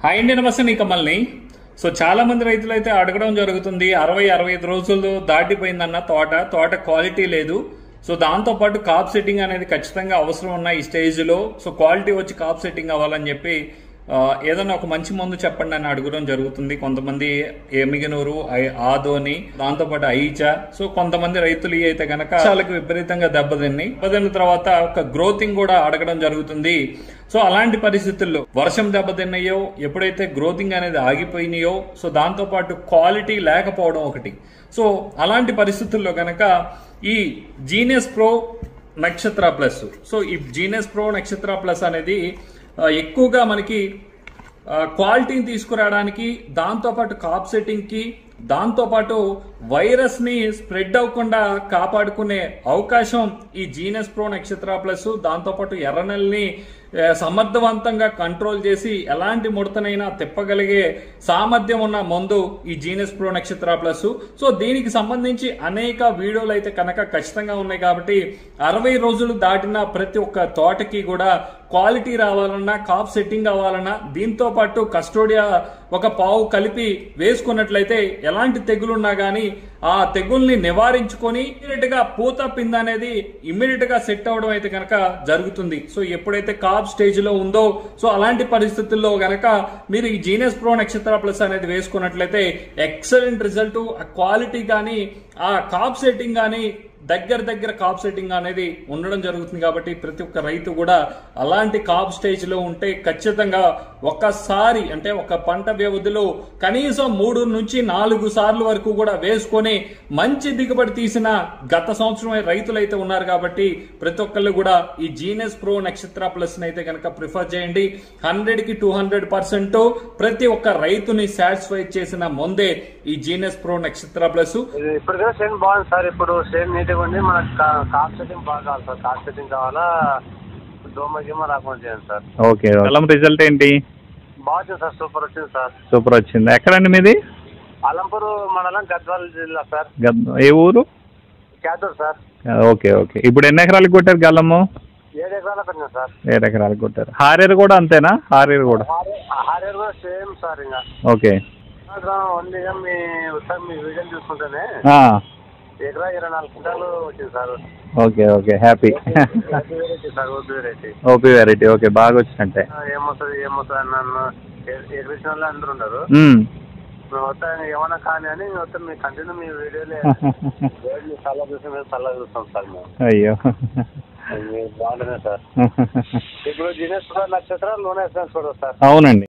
Hi అండి, నమస్తే. నీ కమల్ని. సో చాలా మంది రైతులు అయితే అడగడం జరుగుతుంది, 60-65 రోజులు దాటిపోయిందన్న తోట క్వాలిటీ లేదు. సో దాంతోపాటు కాప్ సెట్టింగ్ అనేది ఖచ్చితంగా అవసరం ఉన్న ఈ స్టేజ్లో సో క్వాలిటీ వచ్చి కాప్ సెట్టింగ్ అవ్వాలని చెప్పి ఏదైనా ఒక మంచి మందు చెప్పండి అని అడగడం జరుగుతుంది. కొంతమంది ఎమిగనూరు, ఆదోని, దాంతోపాటు ఐచా. సో కొంతమంది రైతులు అయితే గనక వాళ్ళకి విపరీతంగా దెబ్బతిన్న తర్వాత ఒక గ్రోతింగ్ కూడా అడగడం జరుగుతుంది. సో అలాంటి పరిస్థితుల్లో వర్షం దెబ్బతిన్నాయో, ఎప్పుడైతే గ్రోతింగ్ అనేది ఆగిపోయినాయో, సో దాంతోపాటు క్వాలిటీ లేకపోవడం ఒకటి. సో అలాంటి పరిస్థితుల్లో గనక ఈ జీనియస్ ప్రో నక్షత్ర ప్లస్, సో ఈ జీనియస్ ప్రో నక్షత్ర ప్లస్ అనేది ఎక్కువగా మనకి క్వాలిటీని తీసుకురావడానికి, దాంతోపాటు కాప్ సెట్టింగ్ కి, దాంతోపాటు వైరస్ ని స్ప్రెడ్ అవ్వకుండా కాపాడుకునే అవకాశం ఈ జీనియస్ ప్రో నక్షత్ర ప్లస్, దాంతోపాటు ఎర్రనెల్ని సమర్థవంతంగా కంట్రోల్ చేసి ఎలాంటి ముడతనైనా తిప్పగలిగే సామర్థ్యం ఉన్న మందు ఈ జీనియస్ ప్రో నక్షత్ర ప్లస్. సో దీనికి సంబంధించి అనేక వీడియోలు అయితే కనుక ఖచ్చితంగా ఉన్నాయి. కాబట్టి 60 రోజులు దాటిన ప్రతి ఒక్క తోటకి కూడా క్వాలిటీ రావాలన్నా, కాప్ సెట్టింగ్ అవ్వాలన్నా, దీంతో పాటు కస్టోడియా ఒక పావు కలిపి వేసుకున్నట్లయితే ఎలాంటి తెగులున్నా గానీ ఆ తెగుల్ని నివారించుకొని ఇమ్మీడియట్ గా పూత పింద అనేది ఇమ్మీడియట్ గా సెట్ అవడం అయితే కనుక జరుగుతుంది. సో ఎప్పుడైతే కాప్ స్టేజ్ లో ఉందో, సో అలాంటి పరిస్థితుల్లో గనక మీరు ఈ జీనియస్ ప్రో నక్షత్ర ప్లస్ అనేది వేసుకున్నట్లయితే ఎక్సలెంట్ రిజల్ట్, ఆ క్వాలిటీ కానీ, ఆ కాప్ సెట్టింగ్ కానీ దగ్గర కాప్ సెట్టింగ్ అనేది ఉండడం జరుగుతుంది. కాబట్టి ప్రతి ఒక్క రైతు కూడా అలాంటి కాప్ స్టేజ్ లో ఉంటే ఖచ్చితంగా ఒక్కసారి, అంటే ఒక పంట వ్యవధిలో కనీసం 3 నుంచి 4 సార్లు వరకు కూడా వేసుకొని మంచి దిగుబడి తీసిన గత సంవత్సరం రైతులైతే ఉన్నారు. కాబట్టి ప్రతి ఒక్కళ్ళు కూడా ఈ జీనియస్ ప్రో నక్షత్ర ప్లస్ అయితే కనుక ప్రిఫర్ చేయండి. 100కి 200% ప్రతి ఒక్క రైతుని సాటిస్ఫై చేసిన ముందే ఈ జీనియస్ ప్రో నక్షత్ర ప్లస్. ఇప్పుడు సేమ్ బాగుంది సార్. ఇప్పుడు సేమ్ నీట్గా ఉంది. మనకు కాప్ సెట్టింగ్ బాగా కావాలి సార్. కాప్ సెట్టింగ్ కావాలా, దోమ గిమ్మ రాకుండా చేయండి సార్. ఓకే, రిజల్ట్ ఏంటి? బాగుంది సార్, సూపర్ వచ్చింది సార్. సూపర్ వచ్చింది. ఎక్కడండి మీది? అలంపూర్ మండలం, గద్వాల జిల్లా సార్. ఏ ఊరు? క్యాదూర్ సార్. Okay okay. ఇప్పుడు ఎన్ని ఎకరాలకు కొట్టారు గల్లము? 7 ఎకరాలకు వచ్చింది సార్. 7 ఎకరాలకు కొట్టారు. హారేరు కూడా అంతేనా? హారేరు కూడా కూడా సేమ్ సార్. ఇంకా ఓకే. ఓన్లీ మీ సార్ మీ వీడియో చూసుకుంటేనే ఎకరా 24 క్వింటాలు వచ్చింది sir. Okay okay, happy. OP variety. Okay, బాగా వచ్చినట్టే. ఏమవుతుంది అన్న ఎగ్జిబిషన్ వాళ్ళు అందరూ ఉండరు. మొత్తం ఏమన్నా కానీ అని మొత్తం మీ కంటిన్యూ మీ వీడియోలే సలహా చూసి మేము సలహా చూస్తాం సార్. మేము అయ్యో బాగుంటుంది సార్. ఇప్పుడు జీనియస్ నక్షత్రం లోన్ ఎక్స్పెన్స్ కూడా సార్. అవునండి.